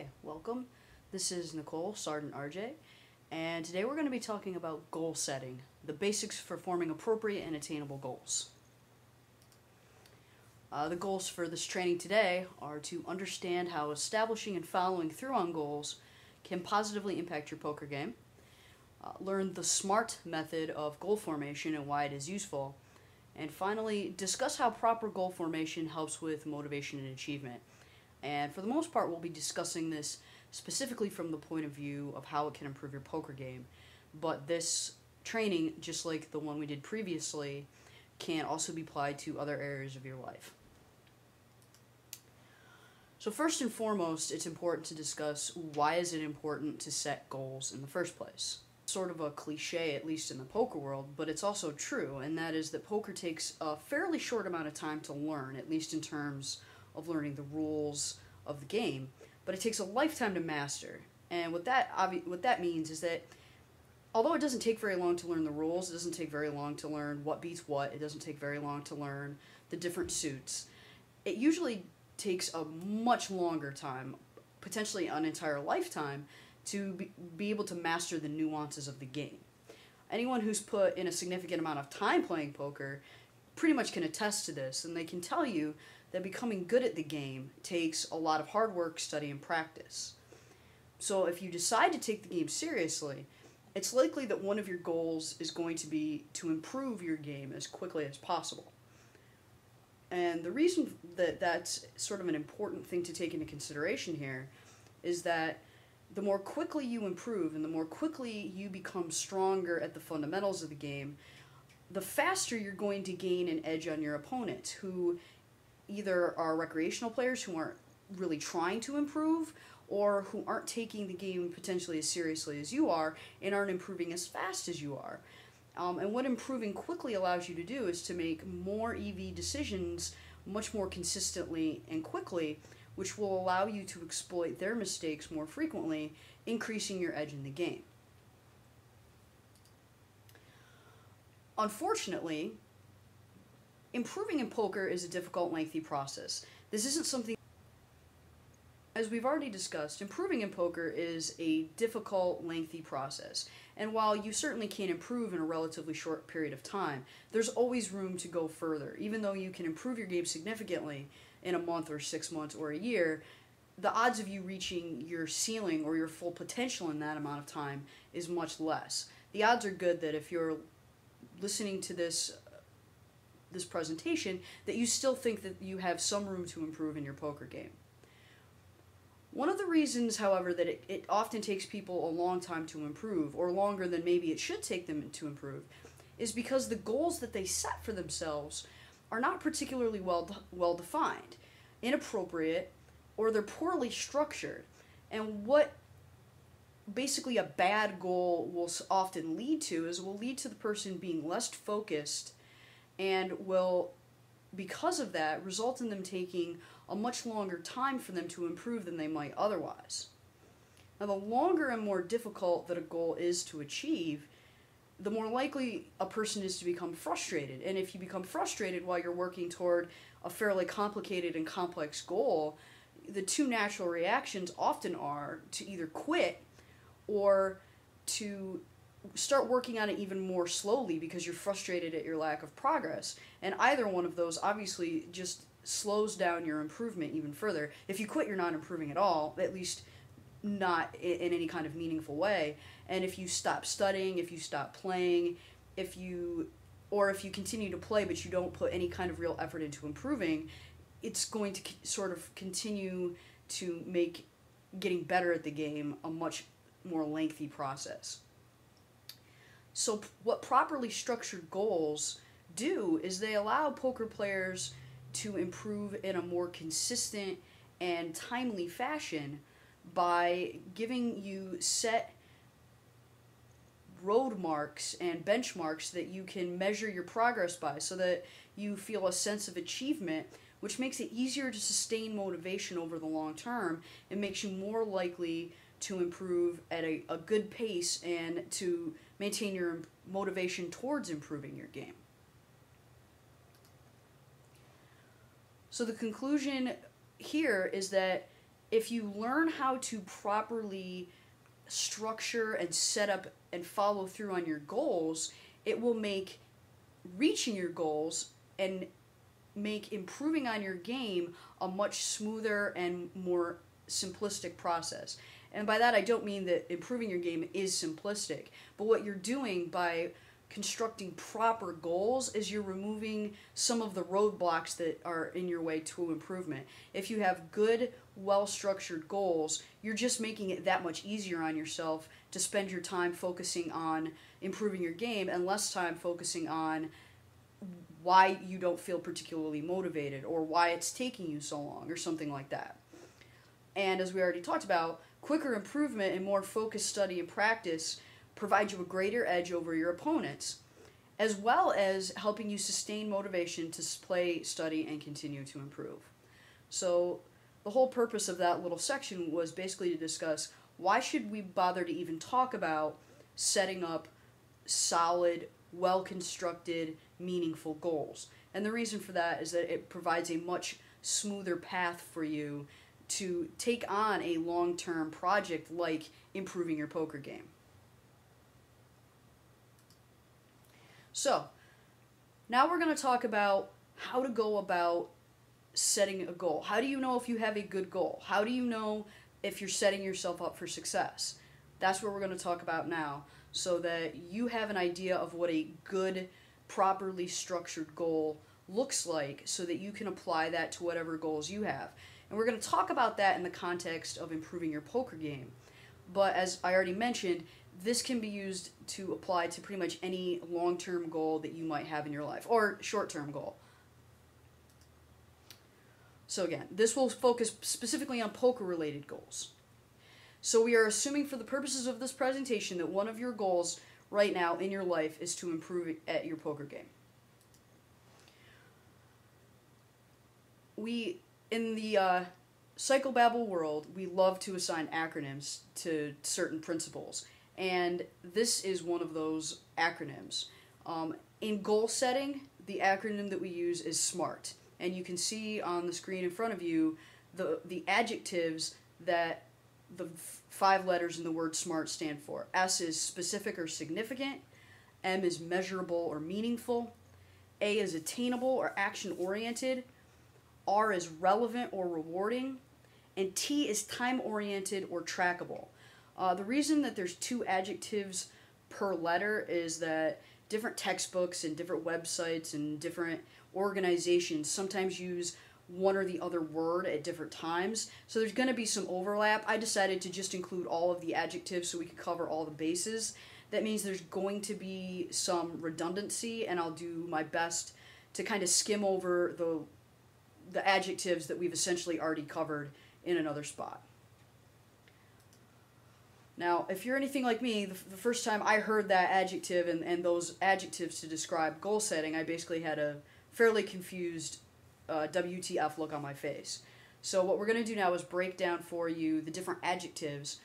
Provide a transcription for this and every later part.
Hi, welcome. This is Nicole, Sergeant RJ, and today we're going to be talking about goal setting, the basics for forming appropriate and attainable goals. The goals for this training today are to understand how establishing and following through on goals can positively impact your poker game, learn the SMART method of goal formation and why it is useful, and finally, discuss how proper goal formation helps with motivation and achievement. And for the most part, we'll be discussing this specifically from the point of view of how it can improve your poker game. But this training, just like the one we did previously, can also be applied to other areas of your life. So first and foremost, it's important to discuss why is it important to set goals in the first place. Sort of a cliche, at least in the poker world, but it's also true, and that is that poker takes a fairly short amount of time to learn, at least in terms of learning the rules of the game, but it takes a lifetime to master. And what that means is that although it doesn't take very long to learn the rules, it doesn't take very long to learn what beats what, it doesn't take very long to learn the different suits, it usually takes a much longer time, potentially an entire lifetime, to be able to master the nuances of the game. Anyone who's put in a significant amount of time playing poker pretty much can attest to this, and they can tell you that becoming good at the game takes a lot of hard work, study, and practice. So if you decide to take the game seriously, it's likely that one of your goals is going to be to improve your game as quickly as possible. And the reason that that's sort of an important thing to take into consideration here is that the more quickly you improve and the more quickly you become stronger at the fundamentals of the game, the faster you're going to gain an edge on your opponents, who either are recreational players who aren't really trying to improve, or who aren't taking the game potentially as seriously as you are and aren't improving as fast as you are. And what improving quickly allows you to do is to make more EV decisions much more consistently and quickly, which will allow you to exploit their mistakes more frequently, increasing your edge in the game. Unfortunately, improving in poker is a difficult, lengthy process. This isn't something, as we've already discussed, improving in poker is a difficult, lengthy process. And while you certainly can improve in a relatively short period of time, there's always room to go further. Even though you can improve your game significantly in a month or 6 months or a year, the odds of you reaching your ceiling or your full potential in that amount of time is much less. The odds are good that if you're listening to this presentation, that you still think that you have some room to improve in your poker game. One of the reasons, however, that it often takes people a long time to improve, or longer than maybe it should take them to improve, is because the goals that they set for themselves are not particularly well defined, inappropriate, or they're poorly structured. And what basically a bad goal will often lead to is will lead to the person being less focused, and will, because of that, result in them taking a much longer time for them to improve than they might otherwise. Now, the longer and more difficult that a goal is to achieve, the more likely a person is to become frustrated. And if you become frustrated while you're working toward a fairly complicated and complex goal, the two natural reactions often are to either quit or to start working on it even more slowly because you're frustrated at your lack of progress. And either one of those obviously just slows down your improvement even further. If you quit, you're not improving at all, at least not in any kind of meaningful way. And if you stop studying, if you stop playing, if you continue to play but you don't put any kind of real effort into improving, it's going to sort of continue to make getting better at the game a much more lengthy process. So what properly structured goals do is they allow poker players to improve in a more consistent and timely fashion by giving you set road marks and benchmarks that you can measure your progress by, so that you feel a sense of achievement, which makes it easier to sustain motivation over the long term and makes you more likely to improve at a good pace and to maintain your motivation towards improving your game. So the conclusion here is that if you learn how to properly structure and set up and follow through on your goals, it will make reaching your goals and make improving on your game a much smoother and more simplistic process. And by that I don't mean that improving your game is simplistic, but what you're doing by constructing proper goals is you're removing some of the roadblocks that are in your way to improvement. If you have good, well-structured goals, you're just making it that much easier on yourself to spend your time focusing on improving your game and less time focusing on why you don't feel particularly motivated or why it's taking you so long or something like that. And as we already talked about, quicker improvement and more focused study and practice provide you a greater edge over your opponents, as well as helping you sustain motivation to play, study, and continue to improve. So the whole purpose of that little section was basically to discuss why should we bother to even talk about setting up solid, well-constructed, meaningful goals. And the reason for that is that it provides a much smoother path for you to take on a long-term project like improving your poker game. So, now we're going to talk about how to go about setting a goal. How do you know if you have a good goal? How do you know if you're setting yourself up for success? That's what we're going to talk about now, so that you have an idea of what a good, properly structured goal looks like, so that you can apply that to whatever goals you have. And we're going to talk about that in the context of improving your poker game. But as I already mentioned, this can be used to apply to pretty much any long-term goal that you might have in your life, or short-term goal. So again, this will focus specifically on poker-related goals. So we are assuming for the purposes of this presentation that one of your goals right now in your life is to improve at your poker game. In the psychobabble world, we love to assign acronyms to certain principles, and this is one of those acronyms. In goal setting, the acronym that we use is SMART, and you can see on the screen in front of you the adjectives that the 5 letters in the word SMART stand for. S is specific or significant, M is measurable or meaningful, A is attainable or action-oriented, R is relevant or rewarding, and T is time-oriented or trackable. The reason that there's 2 adjectives per letter is that different textbooks and different websites and different organizations sometimes use one or the other word at different times, so there's going to be some overlap. I decided to just include all of the adjectives so we could cover all the bases. That means there's going to be some redundancy, and I'll do my best to kind of skim over the adjectives that we've essentially already covered in another spot. Now, if you're anything like me, the first time I heard that adjective and those adjectives to describe goal setting, I basically had a fairly confused WTF look on my face. So what we're going to do now is break down for you the different adjectives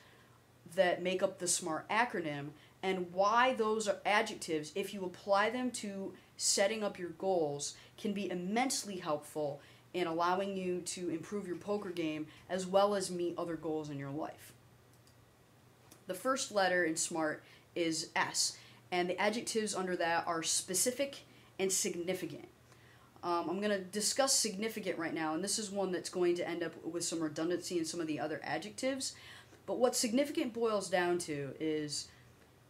that make up the SMART acronym and why those are adjectives, if you apply them to setting up your goals, can be immensely helpful in allowing you to improve your poker game as well as meet other goals in your life. The first letter in SMART is S, and the adjectives under that are specific and significant. I'm going to discuss significant right now, and this is one that's going to end up with some redundancy in some of the other adjectives. But what significant boils down to is,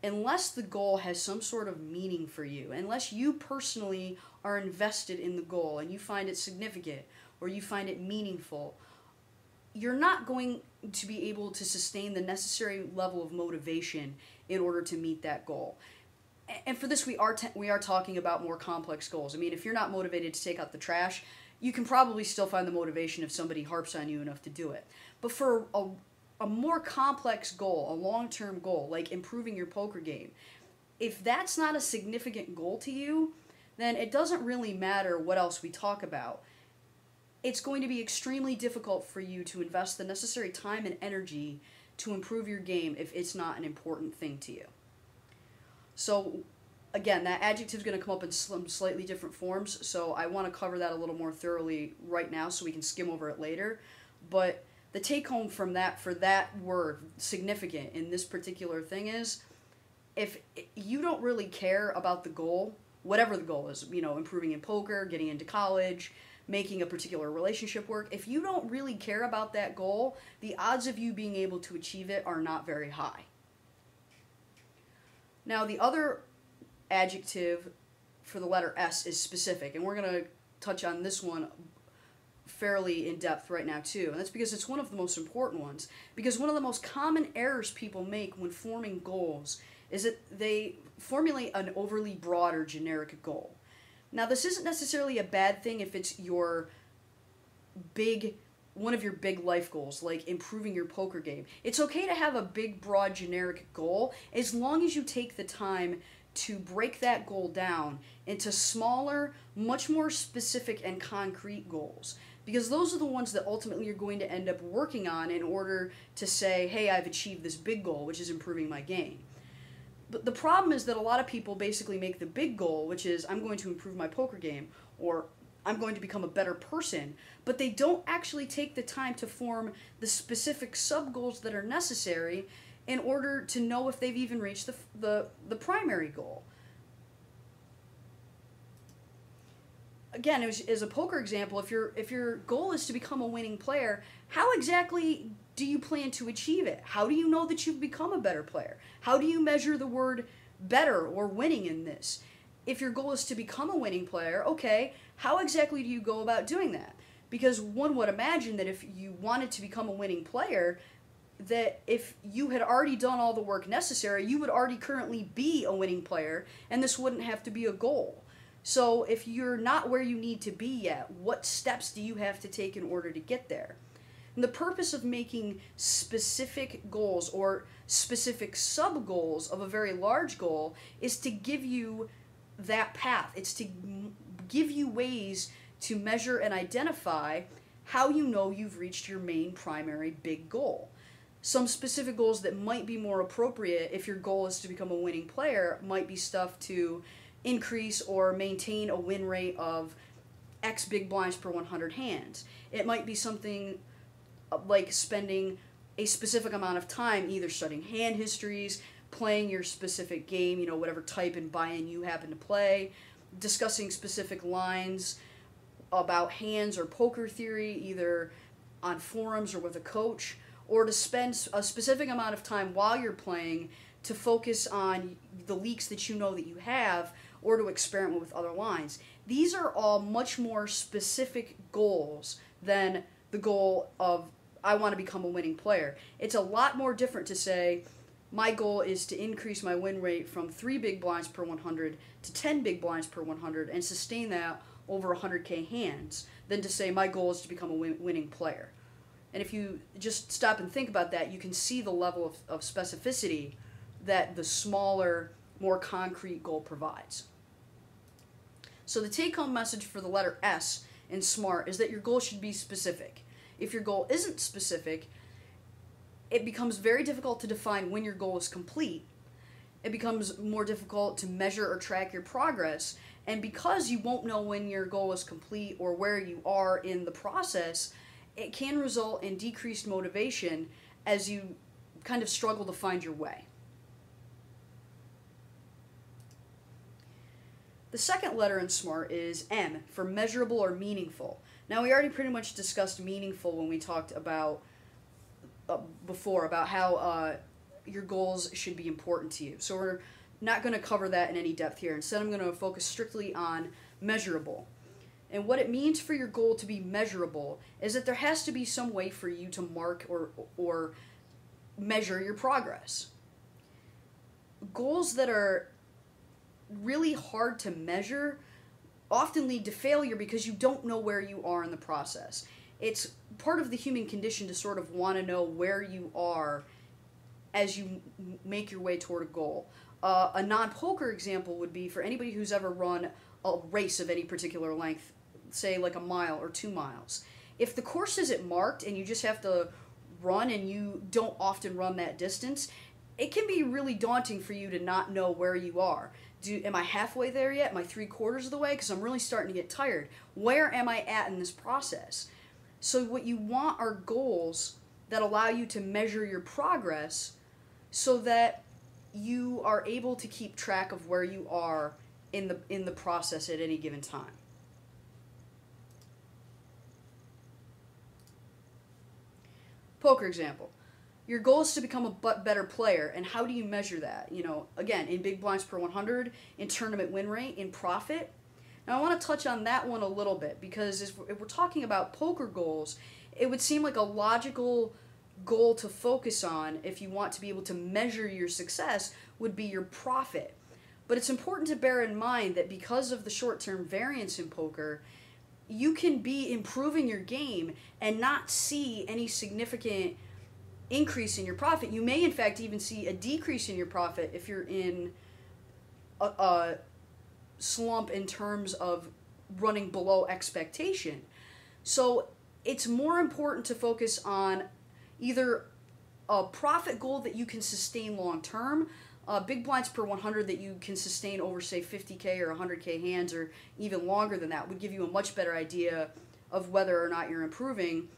unless the goal has some sort of meaning for you, unless you personally are invested in the goal and you find it significant or you find it meaningful, you're not going to be able to sustain the necessary level of motivation in order to meet that goal. And for this, we are talking about more complex goals. I mean, if you're not motivated to take out the trash, you can probably still find the motivation if somebody harps on you enough to do it. But for a more complex goal, a long-term goal, like improving your poker game, if that's not a significant goal to you, then it doesn't really matter what else we talk about. It's going to be extremely difficult for you to invest the necessary time and energy to improve your game if it's not an important thing to you. So, again, that adjective is going to come up in some slightly different forms, so I want to cover that a little more thoroughly right now so we can skim over it later. But the take home from that for that word, significant, in this particular thing is, if you don't really care about the goal, whatever the goal is, improving in poker, getting into college, making a particular relationship work, if you don't really care about that goal, the odds of you being able to achieve it are not very high. Now, the other adjective for the letter S is specific, and we're going to touch on this one fairly in depth right now too, and that's because it's one of the most important ones, because one of the most common errors people make when forming goals is that they formulate an overly broad or generic goal. Now, this isn't necessarily a bad thing if it's one of your big life goals, like improving your poker game. It's okay to have a big, broad, generic goal as long as you take the time to break that goal down into smaller, much more specific and concrete goals. Because those are the ones that ultimately you're going to end up working on in order to say, hey, I've achieved this big goal, which is improving my game. But the problem is that a lot of people basically make the big goal, which is I'm going to improve my poker game, or I'm going to become a better person, but they don't actually take the time to form the specific sub-goals that are necessary in order to know if they've even reached the primary goal. Again, as a poker example, if your goal is to become a winning player, how exactly do you plan to achieve it? How do you know that you've become a better player? How do you measure the word better or winning in this? If your goal is to become a winning player, okay, how exactly do you go about doing that? Because one would imagine that if you wanted to become a winning player, that if you had already done all the work necessary, you would already currently be a winning player, and this wouldn't have to be a goal. So if you're not where you need to be yet, what steps do you have to take in order to get there? And the purpose of making specific goals or specific sub-goals of a very large goal is to give you that path. It's to give you ways to measure and identify how you know you've reached your main primary big goal. Some specific goals that might be more appropriate if your goal is to become a winning player might be stuff to increase or maintain a win rate of X big blinds per 100 hands. It might be something like spending a specific amount of time either studying hand histories, playing your specific game, whatever type and buy-in you happen to play, discussing specific lines about hands or poker theory, either on forums or with a coach, or to spend a specific amount of time while you're playing to focus on the leaks that you know that you have, or to experiment with other lines. These are all much more specific goals than the goal of, I want to become a winning player. It's a lot more different to say, my goal is to increase my win rate from 3 big blinds per 100 to 10 big blinds per 100 and sustain that over 100K hands, than to say my goal is to become a winning player. And if you just stop and think about that, you can see the level of specificity that the smaller, more concrete goal provides. So the take-home message for the letter S in SMART is that your goal should be specific. If your goal isn't specific, it becomes very difficult to define when your goal is complete. It becomes more difficult to measure or track your progress. And because you won't know when your goal is complete or where you are in the process, it can result in decreased motivation as you kind of struggle to find your way. The second letter in SMART is M, for measurable or meaningful. Now, we already pretty much discussed meaningful when we talked about before, about how your goals should be important to you. So we're not going to cover that in any depth here. Instead, I'm going to focus strictly on measurable. And what it means for your goal to be measurable is that there has to be some way for you to mark or measure your progress. Goals that are really hard to measure often lead to failure because you don't know where you are in the process. It's part of the human condition to sort of want to know where you are as you make your way toward a goal. A non-poker example would be for anybody who's ever run a race of any particular length, say like a mile or 2 miles. If the course isn't marked and you just have to run and you don't often run that distance, it can be really daunting for you to not know where you are. Am I halfway there yet? Am I 3/4 of the way? Because I'm really starting to get tired. Where am I at in this process? So what you want are goals that allow you to measure your progress so that you are able to keep track of where you are in the process at any given time. Poker example. Your goal is to become a better player, and how do you measure that? You know, again, in big blinds per 100, in tournament win rate, in profit. Now I want to touch on that one a little bit, because if we're talking about poker goals, it would seem like a logical goal to focus on if you want to be able to measure your success would be your profit. But it's important to bear in mind that because of the short-term variance in poker, you can be improving your game and not see any significant increase in your profit. You may in fact even see a decrease in your profit if you're in a slump in terms of running below expectation. So it's more important to focus on either a profit goal that you can sustain long term, big blinds per 100 that you can sustain over, say, 50K or 100K hands, or even longer than that, would give you a much better idea of whether or not you're improving.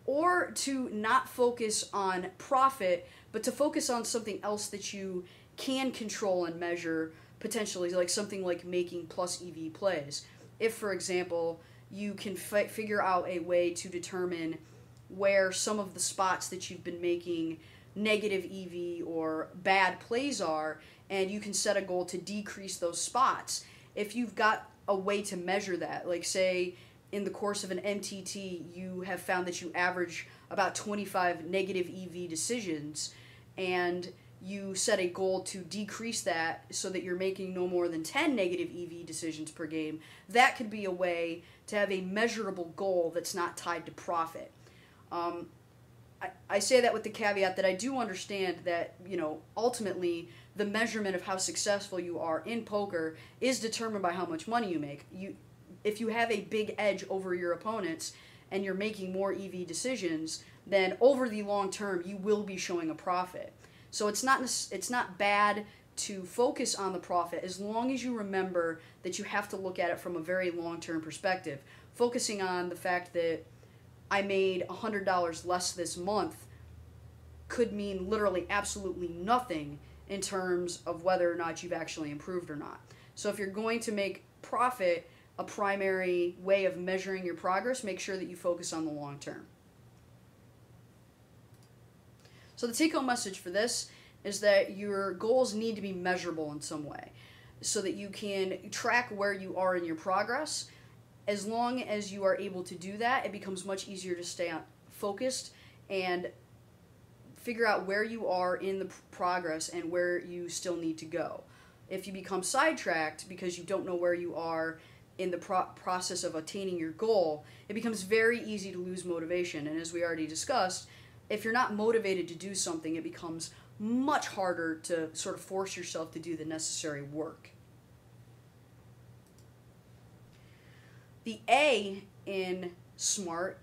Or to not focus on profit, but to focus on something else that you can control and measure, potentially, like something like making plus EV plays. If, for example, you can figure out a way to determine where some of the spots that you've been making negative EV or bad plays are, and you can set a goal to decrease those spots. If you've got a way to measure that, like say in the course of an MTT you have found that you average about 25 negative EV decisions, and you set a goal to decrease that so that you're making no more than 10 negative EV decisions per game, that could be a way to have a measurable goal that's not tied to profit. I say that with the caveat that I do understand that, you know, ultimately the measurement of how successful you are in poker is determined by how much money you make. If you have a big edge over your opponents and you're making more EV decisions, then over the long term you will be showing a profit. So it's not bad to focus on the profit as long as you remember that you have to look at it from a very long-term perspective. Focusing on the fact that I made $100 less this month could mean literally absolutely nothing in terms of whether or not you've actually improved or not. So if you're going to make profit a primary way of measuring your progress, make sure that you focus on the long term. So the take-home message for this is that your goals need to be measurable in some way so that you can track where you are in your progress. As long as you are able to do that, it becomes much easier to stay focused and figure out where you are in the progress and where you still need to go. If you become sidetracked because you don't know where you are in the process of attaining your goal, it becomes very easy to lose motivation. And as we already discussed, if you're not motivated to do something, it becomes much harder to sort of force yourself to do the necessary work. The A in SMART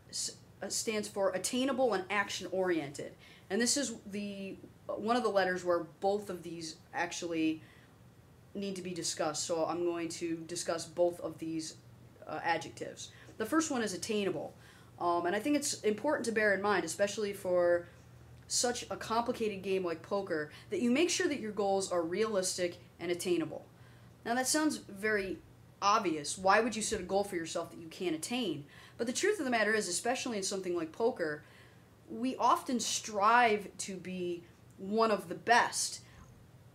stands for Attainable and Action-Oriented. And this is one of the letters where both of these actually need to be discussed. So I'm going to discuss both of these adjectives. The first one is attainable. And I think it's important to bear in mind, especially for such a complicated game like poker, that you make sure that your goals are realistic and attainable. Now that sounds very obvious. Why would you set a goal for yourself that you can't attain? But the truth of the matter is, especially in something like poker, we often strive to be one of the best.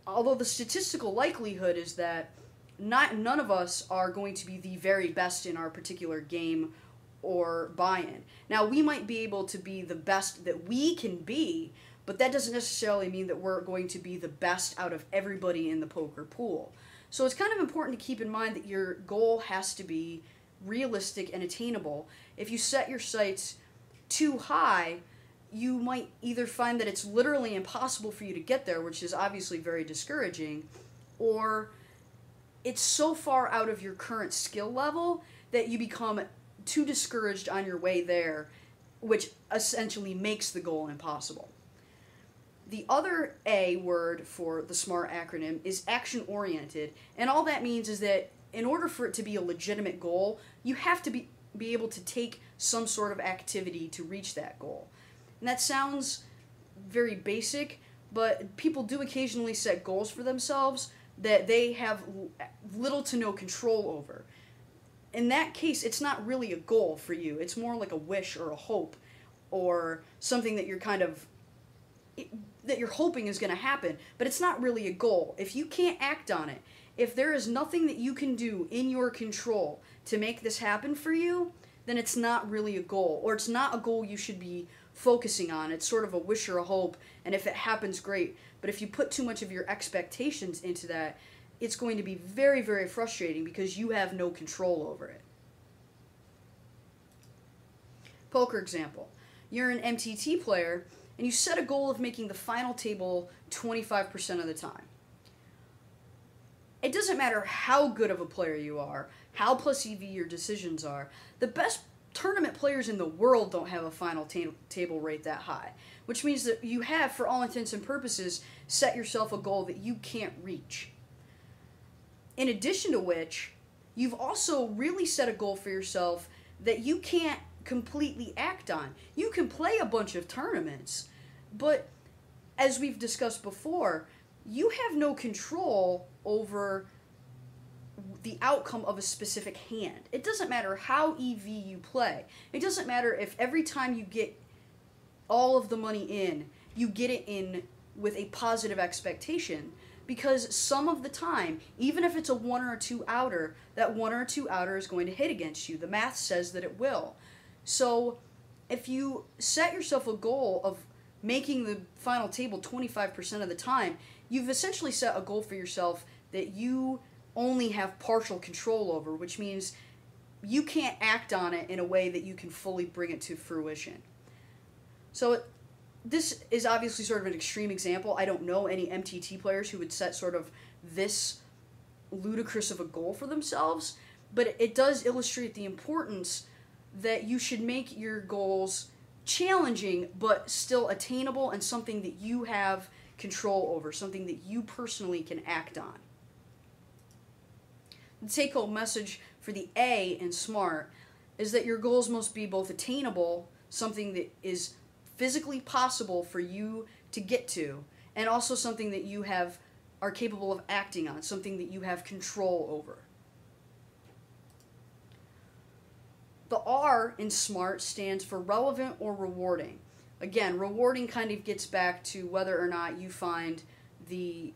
Although the statistical likelihood is that none of us are going to be the very best in our particular game or buy-in. Now, we might be able to be the best that we can be, but that doesn't necessarily mean that we're going to be the best out of everybody in the poker pool. So it's kind of important to keep in mind that your goal has to be realistic and attainable. If you set your sights too high, you might either find that it's literally impossible for you to get there, which is obviously very discouraging, or it's so far out of your current skill level that you become too discouraged on your way there, which essentially makes the goal impossible. The other A word for the SMART acronym is action-oriented, and all that means is that in order for it to be a legitimate goal, you have to be able to take some sort of activity to reach that goal. And that sounds very basic, but people do occasionally set goals for themselves that they have little to no control over. In that case, it's not really a goal for you. It's more like a wish or a hope or something that you're that you're hoping is going to happen, but it's not really a goal. If you can't act on it, if there is nothing that you can do in your control to make this happen for you, then it's not really a goal, or it's not a goal you should be focusing on. It's sort of a wish or a hope, and if it happens, great. But if you put too much of your expectations into that, it's going to be very, very frustrating because you have no control over it. Poker example. You're an MTT player, and you set a goal of making the final table 25% of the time. It doesn't matter how good of a player you are, how plus EV your decisions are, the best tournament players in the world don't have a final table rate that high, which means that you have, for all intents and purposes, set yourself a goal that you can't reach. In addition to which, you've also really set a goal for yourself that you can't completely act on. You can play a bunch of tournaments, but as we've discussed before, you have no control over the outcome of a specific hand. It doesn't matter how EV you play. It doesn't matter if every time you get all of the money in, you get it in with a positive expectation, because some of the time, even if it's a 1 or 2 outer, that 1 or 2 outer is going to hit against you. The math says that it will. So if you set yourself a goal of making the final table 25% of the time, you've essentially set a goal for yourself that you only have partial control over, which means you can't act on it in a way that you can fully bring it to fruition. So this is obviously sort of an extreme example. I don't know any MTT players who would set sort of this ludicrous of a goal for themselves, but it does illustrate the importance that you should make your goals challenging but still attainable and something that you have control over, something that you personally can act on. The take-home message for the A in SMART is that your goals must be both attainable, something that is physically possible for you to get to, and also something that you are capable of acting on, something that you have control over. The R in SMART stands for relevant or rewarding. Again, rewarding kind of gets back to whether or not you find the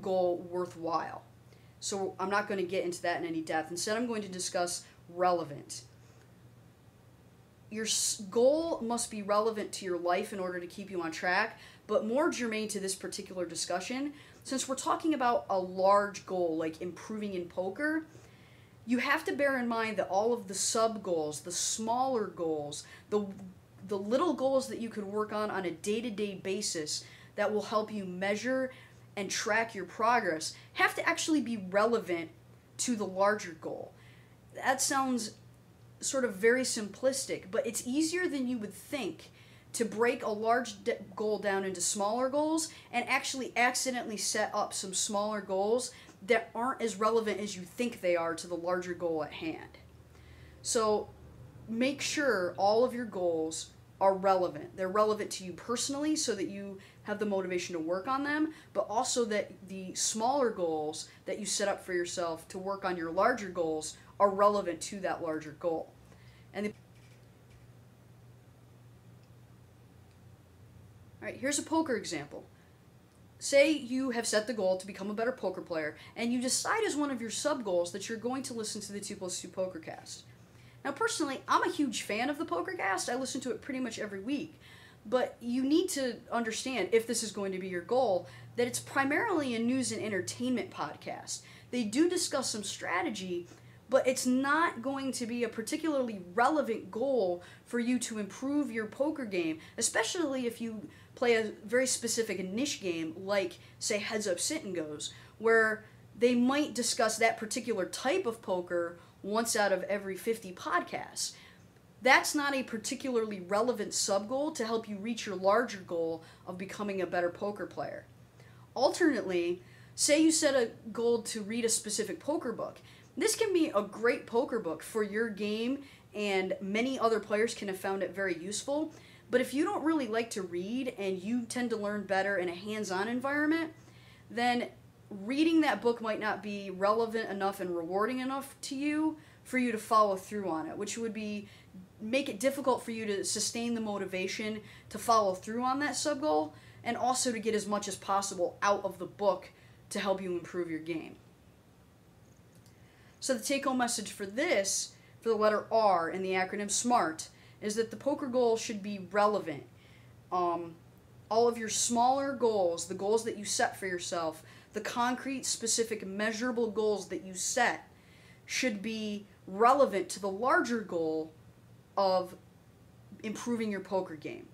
goal worthwhile. So I'm not going to get into that in any depth. Instead, I'm going to discuss relevant. Your goal must be relevant to your life in order to keep you on track, but more germane to this particular discussion, since we're talking about a large goal like improving in poker, you have to bear in mind that all of the sub-goals, the smaller goals, the little goals that you can work on a day-to-day basis that will help you measure and track your progress have to actually be relevant to the larger goal. That sounds sort of very simplistic, but it's easier than you would think to break a large goal down into smaller goals and actually accidentally set up some smaller goals that aren't as relevant as you think they are to the larger goal at hand. So make sure all of your goals are relevant. They're relevant to you personally so that you have the motivation to work on them, but also that the smaller goals that you set up for yourself to work on your larger goals are relevant to that larger goal. And all right, here's a poker example. Say you have set the goal to become a better poker player, and you decide as one of your sub-goals that you're going to listen to the 2+2 PokerCast. Now, personally, I'm a huge fan of the PokerCast. I listen to it pretty much every week. But you need to understand, if this is going to be your goal, that it's primarily a news and entertainment podcast. They do discuss some strategy, but it's not going to be a particularly relevant goal for you to improve your poker game, especially if you play a very specific niche game like, say, Heads Up Sit and Goes, where they might discuss that particular type of poker once out of every 50 podcasts. That's not a particularly relevant sub-goal to help you reach your larger goal of becoming a better poker player. Alternately, say you set a goal to read a specific poker book. This can be a great poker book for your game, and many other players can have found it very useful, But if you don't really like to read and you tend to learn better in a hands-on environment, then reading that book might not be relevant enough and rewarding enough to you for you to follow through on it, which would make it difficult for you to sustain the motivation to follow through on that sub-goal, and also to get as much as possible out of the book to help you improve your game. So the take-home message for this, for the letter R in the acronym SMART, is that the poker goal should be relevant. All of your smaller goals, the goals that you set for yourself, the concrete, specific, measurable goals that you set, should be relevant to the larger goal of improving your poker game.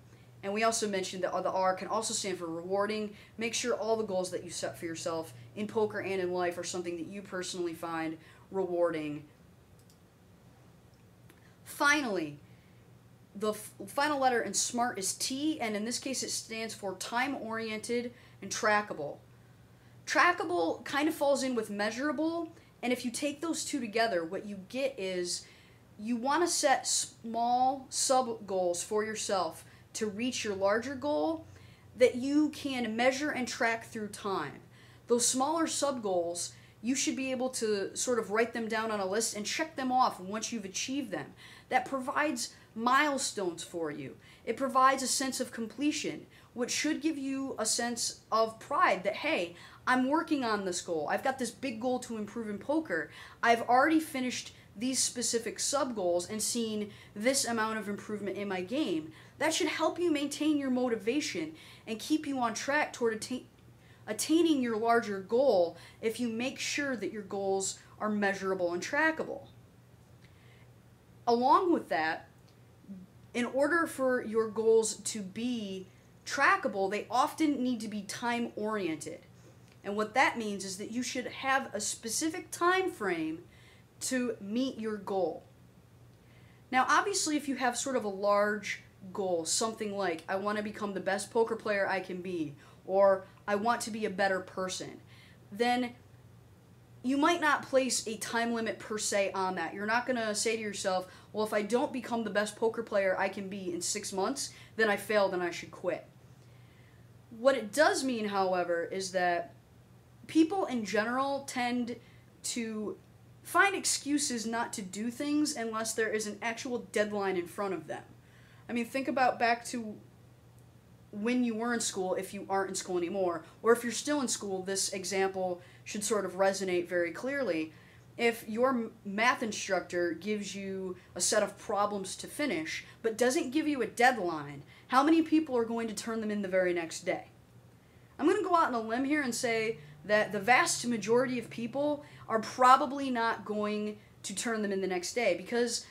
And we also mentioned that the R can also stand for rewarding. Make sure all the goals that you set for yourself in poker and in life are something that you personally find rewarding. Finally, the final letter in SMART is T, and in this case it stands for time-oriented and trackable. Trackable kind of falls in with measurable, and if you take those two together, what you get is you want to set small sub-goals for yourself to reach your larger goal that you can measure and track through time. Those smaller sub-goals, you should be able to sort of write them down on a list and check them off once you've achieved them. That provides milestones for you. It provides a sense of completion, which should give you a sense of pride that, hey, I'm working on this goal. I've got this big goal to improve in poker. I've already finished these specific sub-goals and seen this amount of improvement in my game. That should help you maintain your motivation and keep you on track toward attaining your larger goal if you make sure that your goals are measurable and trackable. Along with that, in order for your goals to be trackable, they often need to be time-oriented. And what that means is that you should have a specific time frame to meet your goal. Now, obviously, if you have sort of a large goal, something like, I want to become the best poker player I can be, or I want to be a better person, then you might not place a time limit per se on that. You're not going to say to yourself, well, if I don't become the best poker player I can be in 6 months, then I failed and I should quit. What it does mean, however, is that people in general tend to find excuses not to do things unless there is an actual deadline in front of them. I mean, think about back to when you were in school, if you aren't in school anymore, or if you're still in school, this example should sort of resonate very clearly. If your math instructor gives you a set of problems to finish, but doesn't give you a deadline, how many people are going to turn them in the very next day? I'm going to go out on a limb here and say that the vast majority of people are probably not going to turn them in the next day, because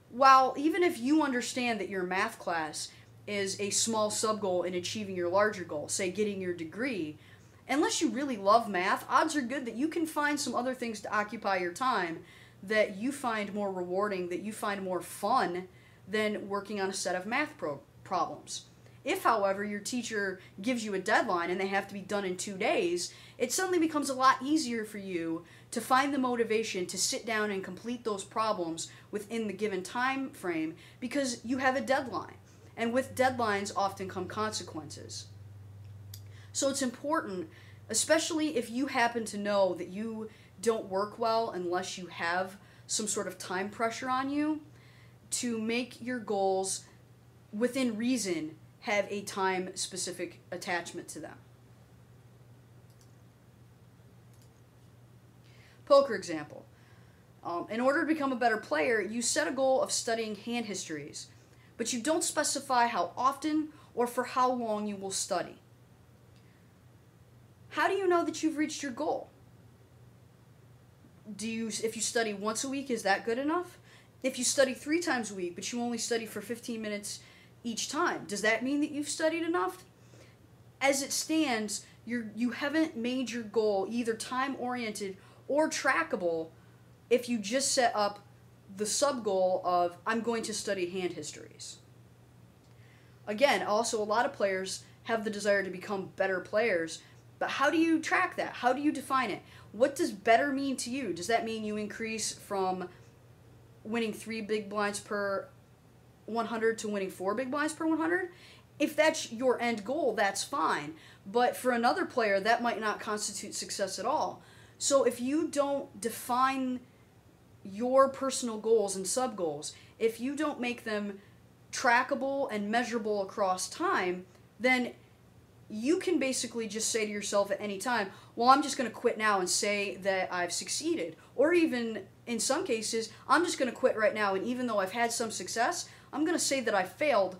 while even if you understand that your math class is a small sub-goal in achieving your larger goal, say getting your degree, unless you really love math, odds are good that you can find some other things to occupy your time that you find more rewarding, that you find more fun than working on a set of math problems. If, however, your teacher gives you a deadline and they have to be done in 2 days, it suddenly becomes a lot easier for you to find the motivation to sit down and complete those problems within the given time frame because you have a deadline. And with deadlines often come consequences. So it's important, especially if you happen to know that you don't work well unless you have some sort of time pressure on you, to make your goals within reason have a time-specific attachment to them. Poker example. In order to become a better player, you set a goal of studying hand histories, but you don't specify how often or for how long you will study. How do you know that you've reached your goal? If you study once a week, is that good enough? If you study 3 times a week, but you only study for 15 minutes each time, does that mean that you've studied enough? As it stands, you haven't made your goal either time-oriented or trackable if you just set up the sub-goal of, I'm going to study hand histories. Again, also a lot of players have the desire to become better players, but how do you track that? How do you define it? What does better mean to you? Does that mean you increase from winning 3 big blinds per 100 to winning 4 big blinds per 100. If that's your end goal, that's fine. But for another player, that might not constitute success at all. So if you don't define your personal goals and sub-goals, if you don't make them trackable and measurable across time, then you can basically just say to yourself at any time, well, I'm just going to quit now and say that I've succeeded. Or even, in some cases, I'm just going to quit right now, and even though I've had some success, I'm going to say that I failed.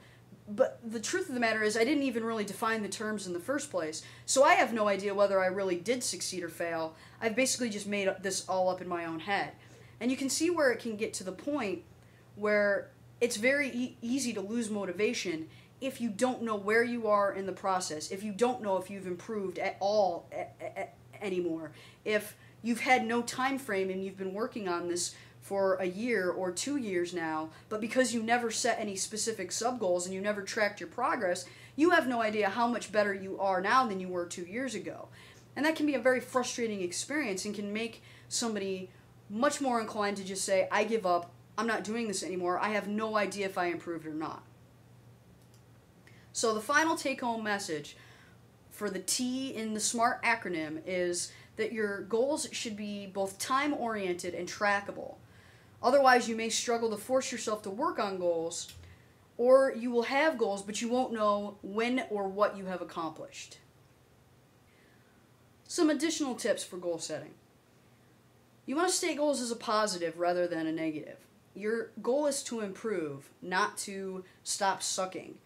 But the truth of the matter is I didn't even really define the terms in the first place. So I have no idea whether I really did succeed or fail. I've basically just made this all up in my own head. And you can see where it can get to the point where it's very easy to lose motivation if you don't know where you are in the process, if you don't know if you've improved at all anymore, if you've had no time frame and you've been working on this for a year or 2 years now, but because you never set any specific sub-goals and you never tracked your progress, you have no idea how much better you are now than you were 2 years ago. And that can be a very frustrating experience and can make somebody much more inclined to just say, I give up, I'm not doing this anymore, I have no idea if I improved or not. So the final take-home message for the T in the SMART acronym is that your goals should be both time-oriented and trackable. Otherwise, you may struggle to force yourself to work on goals, or you will have goals, but you won't know when or what you have accomplished. Some additional tips for goal setting. You want to state goals as a positive rather than a negative. Your goal is to improve, not to stop sucking.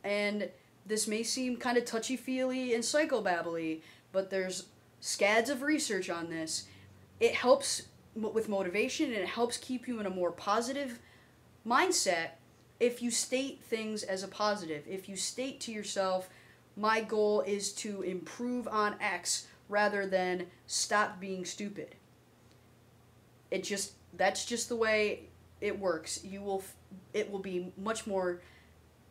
And this may seem kind of touchy-feely and psychobabbly, but there's scads of research on this. It helps with motivation, and it helps keep you in a more positive mindset if you state things as a positive. If you state to yourself, my goal is to improve on X rather than stop being stupid. That's just the way it works. It will be much more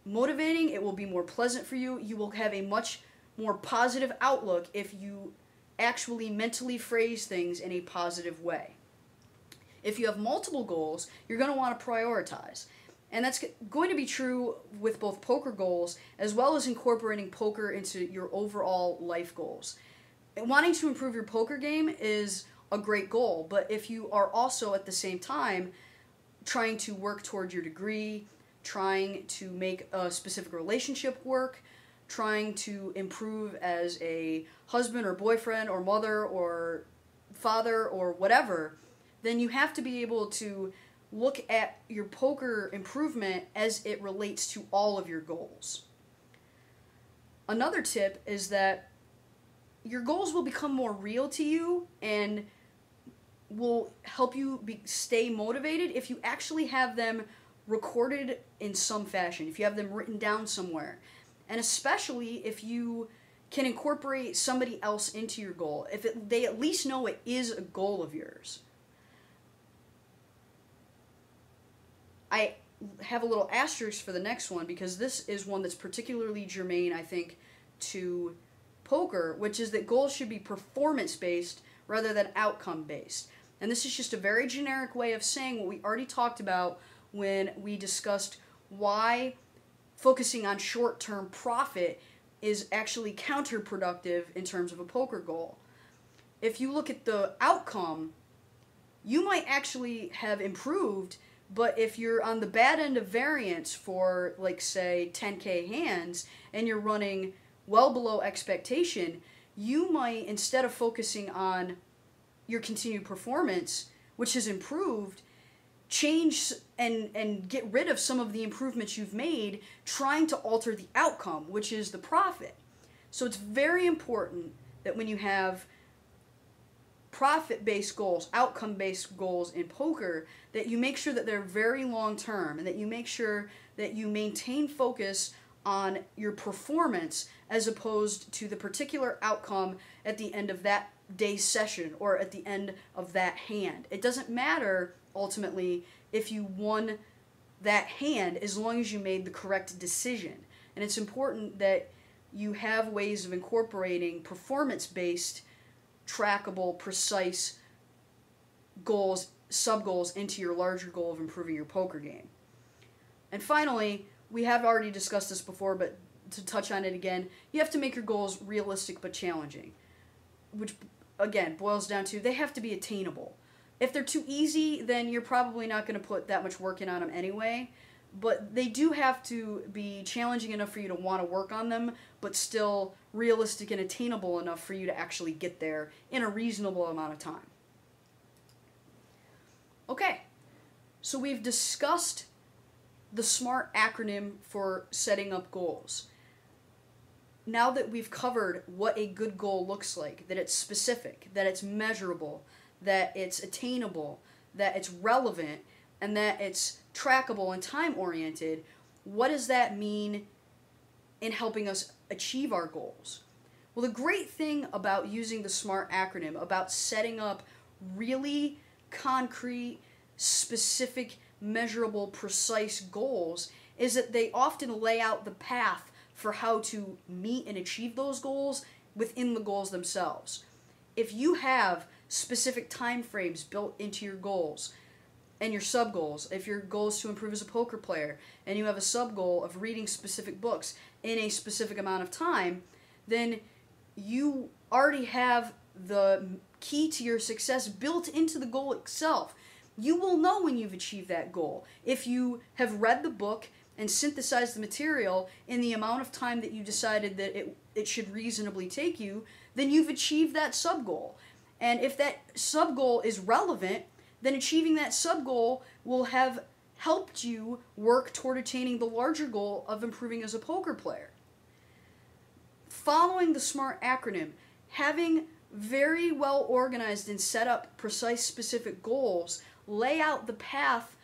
motivating, it will be more pleasant for you, you will have a much more positive outlook if you actually mentally phrase things in a positive way. If you have multiple goals, you're going to want to prioritize. And that's going to be true with both poker goals as well as incorporating poker into your overall life goals. And wanting to improve your poker game is a great goal, but if you are also at the same time trying to work toward your degree, trying to make a specific relationship work, trying to improve as a husband or boyfriend or mother or father or whatever, then you have to be able to look at your poker improvement as it relates to all of your goals. Another tip is that your goals will become more real to you and will help you stay motivated if you actually have them recorded in some fashion, if you have them written down somewhere. And especially if you can incorporate somebody else into your goal, if they at least know it is a goal of yours. I have a little asterisk for the next one because this is one that's particularly germane, I think, to poker, which is that goals should be performance-based rather than outcome-based. And this is just a very generic way of saying what we already talked about when we discussed why focusing on short-term profit is actually counterproductive in terms of a poker goal. If you look at the outcome, you might actually have improved, but if you're on the bad end of variance for, like, say, 10K hands, and you're running well below expectation, you might, instead of focusing on your continued performance, which has improved, change and get rid of some of the improvements you've made, trying to alter the outcome, which is the profit. So it's very important that when you have profit-based goals, outcome-based goals in poker, that you make sure that they're very long-term and that you make sure that you maintain focus on your performance as opposed to the particular outcome at the end of that day's session or at the end of that hand. It doesn't matter ultimately if you won that hand as long as you made the correct decision. And it's important that you have ways of incorporating performance-based, trackable, precise goals, sub-goals into your larger goal of improving your poker game. And finally, we have already discussed this before, but to touch on it again, you have to make your goals realistic but challenging, which again boils down to they have to be attainable. If they're too easy, then you're probably not going to put that much work in on them anyway, but they do have to be challenging enough for you to want to work on them, but still realistic and attainable enough for you to actually get there in a reasonable amount of time. Okay, so we've discussed the SMART acronym for setting up goals. Now that we've covered what a good goal looks like, that it's specific, that it's measurable, that it's attainable, that it's relevant, and that it's trackable and time-oriented, what does that mean in helping us achieve our goals? Well, the great thing about using the SMART acronym, about setting up really concrete, specific, measurable, precise goals, is that they often lay out the path for how to meet and achieve those goals within the goals themselves. If you have specific time frames built into your goals and your sub-goals, if your goal is to improve as a poker player and you have a sub-goal of reading specific books in a specific amount of time, then you already have the key to your success built into the goal itself. You will know when you've achieved that goal. If you have read the book and synthesized the material in the amount of time that you decided that it should reasonably take you, then you've achieved that sub-goal. And if that sub-goal is relevant, then achieving that sub-goal will have helped you work toward attaining the larger goal of improving as a poker player. Following the SMART acronym, having very well organized and set up precise, specific goals, lay out the path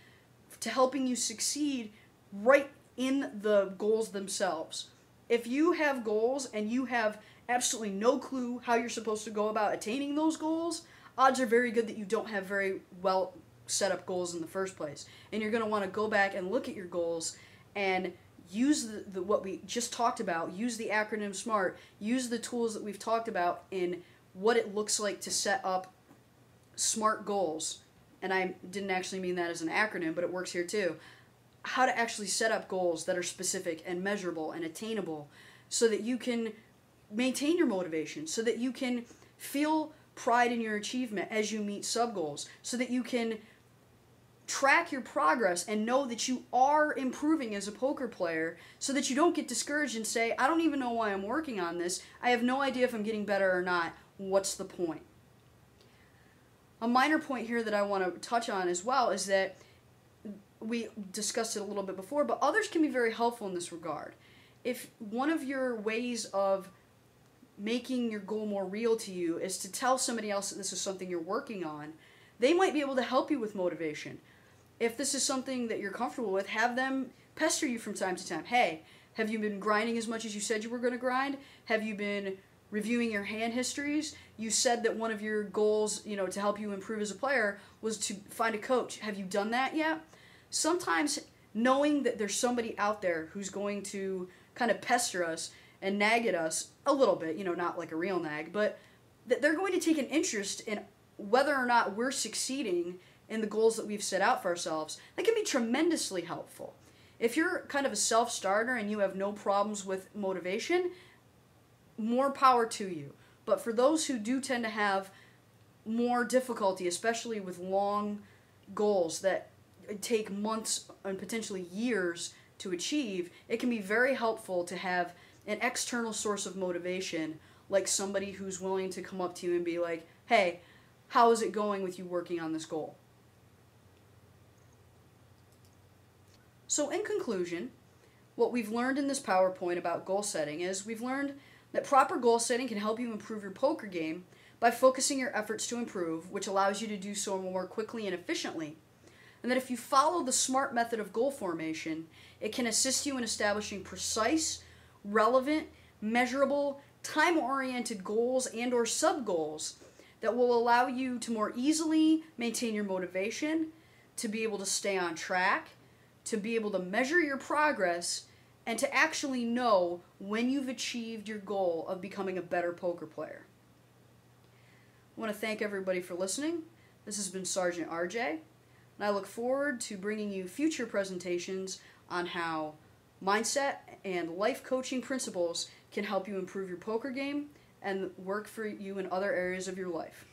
to helping you succeed right in the goals themselves. If you have goals and you have absolutely no clue how you're supposed to go about attaining those goals, odds are very good that you don't have very well set up goals in the first place. And you're going to want to go back and look at your goals and use the what we just talked about, use the acronym SMART, use the tools that we've talked about in what it looks like to set up SMART goals. And I didn't actually mean that as an acronym, but it works here too. How to actually set up goals that are specific and measurable and attainable so that you can maintain your motivation, so that you can feel pride in your achievement as you meet sub-goals, so that you can track your progress and know that you are improving as a poker player, so that you don't get discouraged and say, I don't even know why I'm working on this. I have no idea if I'm getting better or not. What's the point? A minor point here that I want to touch on as well is that we discussed it a little bit before, but others can be very helpful in this regard. If one of your ways of making your goal more real to you is to tell somebody else that this is something you're working on, they might be able to help you with motivation. If this is something that you're comfortable with, have them pester you from time to time. Hey, have you been grinding as much as you said you were going to grind? Have you been reviewing your hand histories? You said that one of your goals, to help you improve as a player was to find a coach. Have you done that yet? Sometimes knowing that there's somebody out there who's going to kind of pester us and nag at us a little bit, not like a real nag, but that they're going to take an interest in whether or not we're succeeding in the goals that we've set out for ourselves, that can be tremendously helpful. If you're kind of a self-starter and you have no problems with motivation, more power to you. But for those who do tend to have more difficulty, especially with long goals that take months and potentially years to achieve, it can be very helpful to have an external source of motivation, like somebody who's willing to come up to you and be like, hey, how is it going with you working on this goal? So in conclusion, what we've learned in this PowerPoint about goal setting is we've learned that proper goal setting can help you improve your poker game by focusing your efforts to improve, which allows you to do so more quickly and efficiently. And that if you follow the SMART method of goal formation, it can assist you in establishing precise, relevant, measurable, time-oriented goals and or sub-goals that will allow you to more easily maintain your motivation, to be able to stay on track, to be able to measure your progress, and to actually know when you've achieved your goal of becoming a better poker player. I want to thank everybody for listening. This has been Sergeant RJ, and I look forward to bringing you future presentations on how mindset and life coaching principles can help you improve your poker game and work for you in other areas of your life.